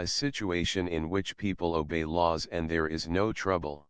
A situation in which people obey laws and there is no trouble.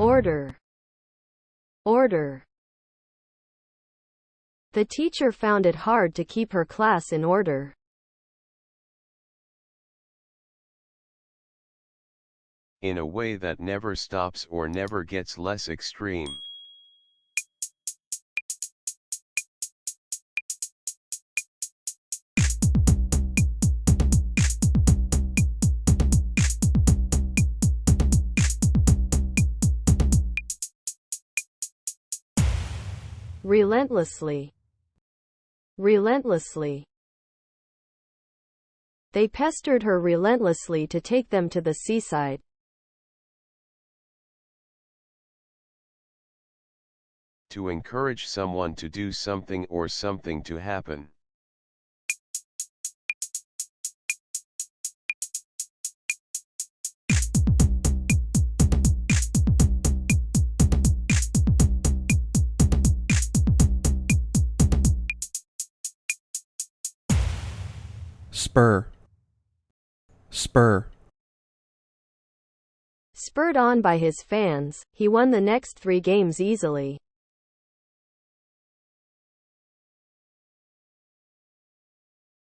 Order. Order. The teacher found it hard to keep her class in order. In a way that never stops or never gets less extreme. Relentlessly. Relentlessly. They pestered her relentlessly to take them to the seaside. To encourage someone to do something or something to happen. Spur. Spur. Spurred on by his fans, he won the next 3 games easily.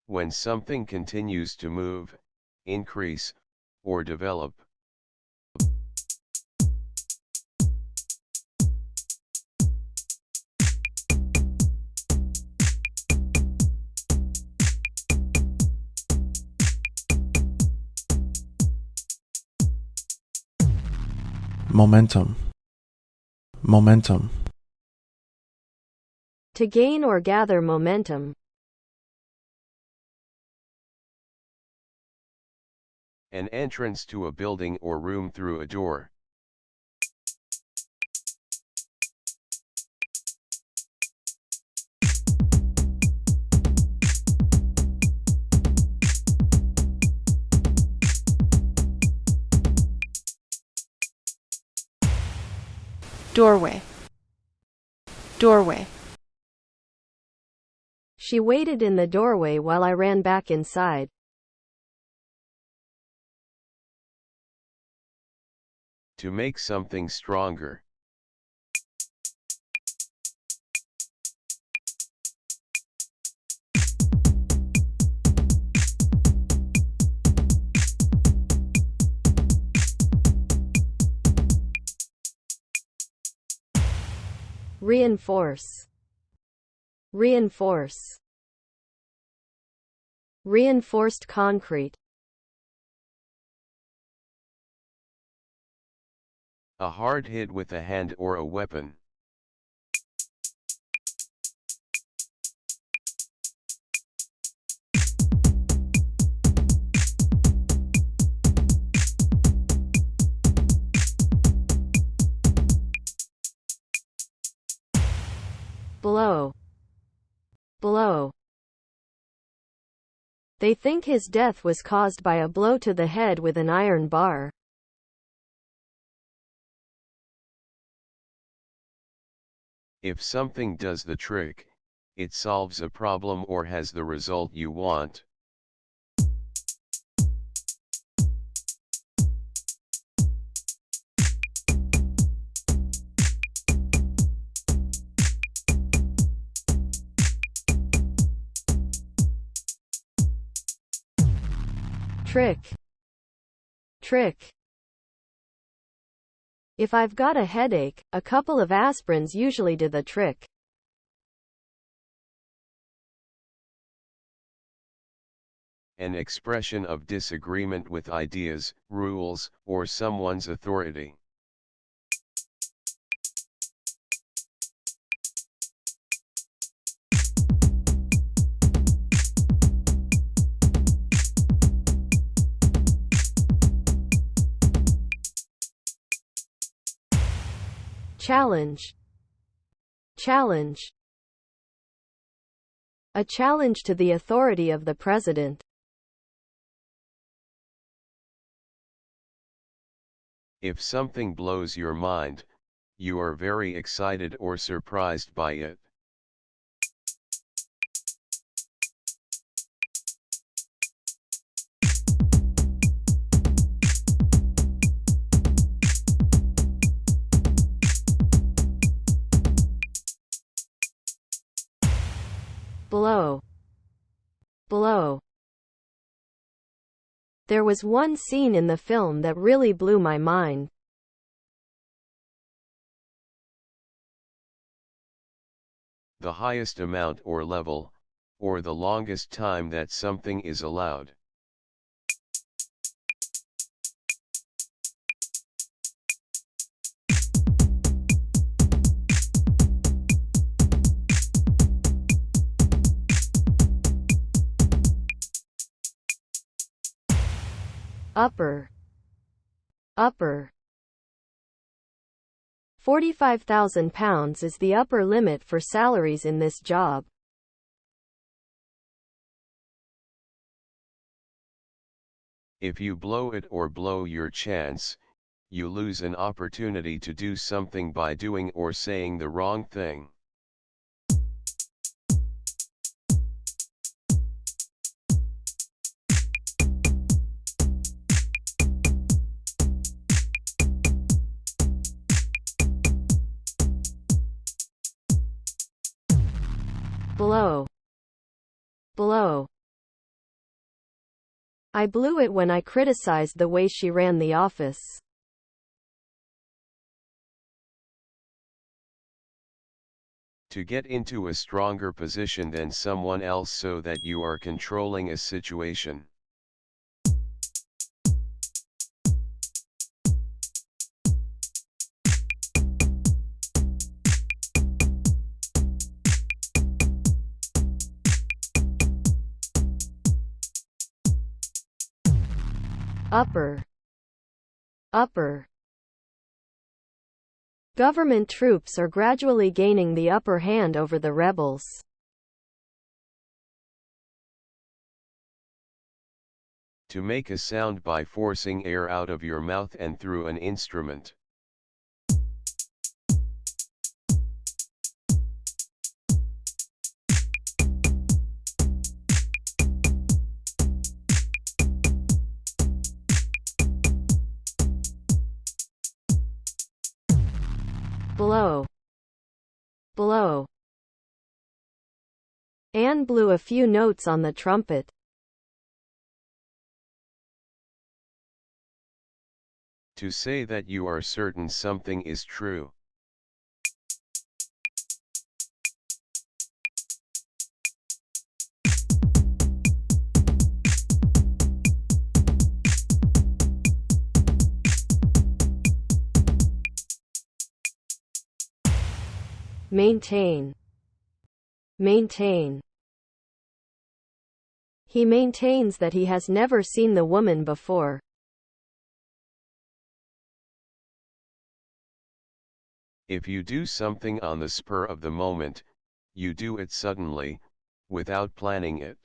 When something continues to move, increase, or develop. Momentum. Momentum. To gain or gather momentum. An entrance to a building or room through a door. Doorway. Doorway. She waited in the doorway while I ran back inside. To make something stronger. Reinforce. Reinforce. Reinforced concrete. A hard hit with a hand or a weapon. Blow. Blow. They think his death was caused by a blow to the head with an iron bar. If something does the trick, it solves a problem or has the result you want. Trick. Trick. If I've got a headache, a couple of aspirins usually do the trick. An expression of disagreement with ideas, rules, or someone's authority. Challenge. Challenge. A challenge to the authority of the president. If something blows your mind, you are very excited or surprised by it. Blow. Blow. There was one scene in the film that really blew my mind. The highest amount or level, or the longest time that something is allowed. Upper. Upper. £45,000 is the upper limit for salaries in this job. If you blow it or blow your chance, you lose an opportunity to do something by doing or saying the wrong thing. Blow. Blow. I blew it when I criticized the way she ran the office. To get into a stronger position than someone else so that you are controlling a situation. Upper. Upper. Government troops are gradually gaining the upper hand over the rebels. To make a sound by forcing air out of your mouth and through an instrument. Blow. Blow. Anne blew a few notes on the trumpet. To say that you are certain something is true. Maintain. Maintain. He maintains that he has never seen the woman before. If you do something on the spur of the moment, you do it suddenly, without planning it.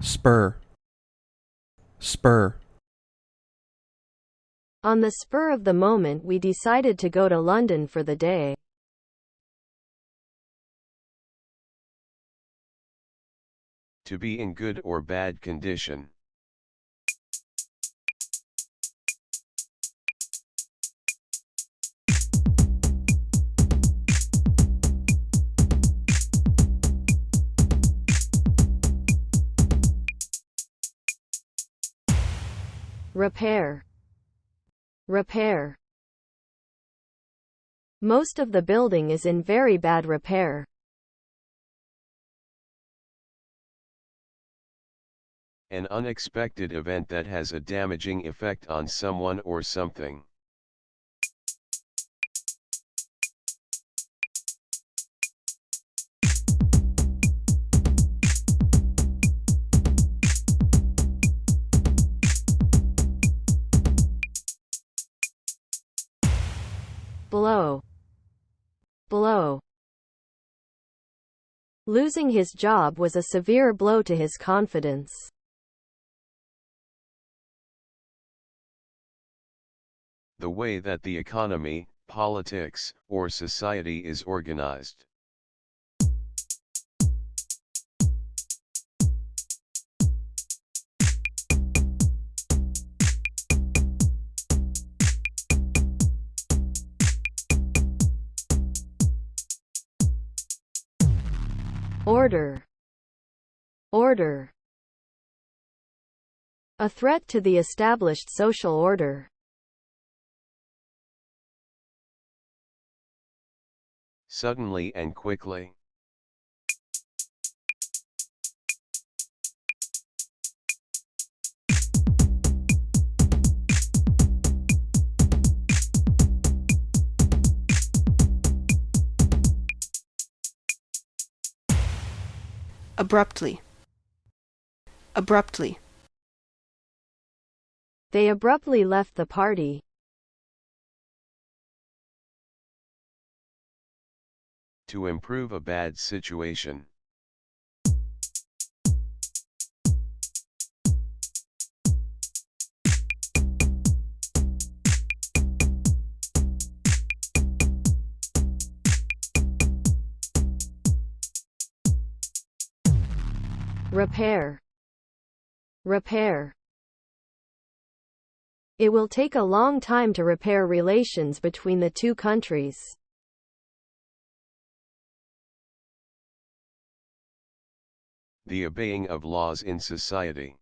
Spur. Spur. On the spur of the moment we decided to go to London for the day. To be in good or bad condition. Repair. Repair. Most of the building is in very bad repair. An unexpected event that has a damaging effect on someone or something. blow, blow. Losing his job was a severe blow to his confidence. The way that the economy, politics, or society is organized. Order, order. A threat to the established social order. Suddenly and quickly. Abruptly, abruptly. They abruptly left the party. To improve a bad situation. Repair, repair. It will take a long time to repair relations between the two countries. The obeying of laws in society.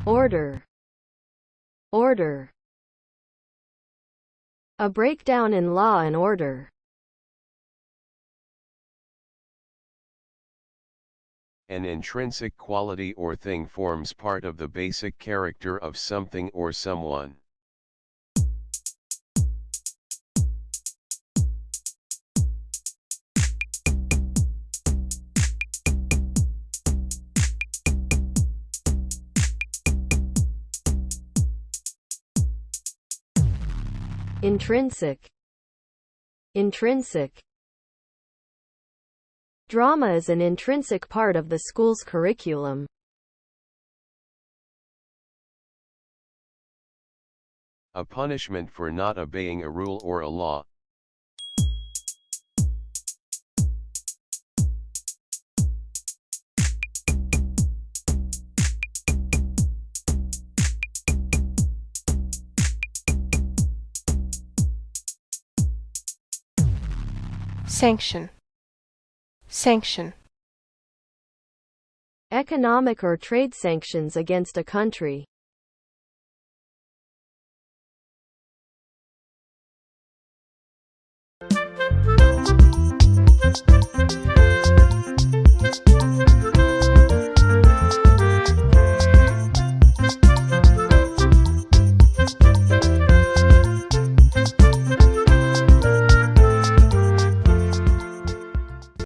Order, order. A breakdown in law and order. An intrinsic quality or thing forms part of the basic character of something or someone. Intrinsic, intrinsic. Drama is an intrinsic part of the school's curriculum. A punishment for not obeying a rule or a law. Sanction, sanction. Economic or trade sanctions against a country.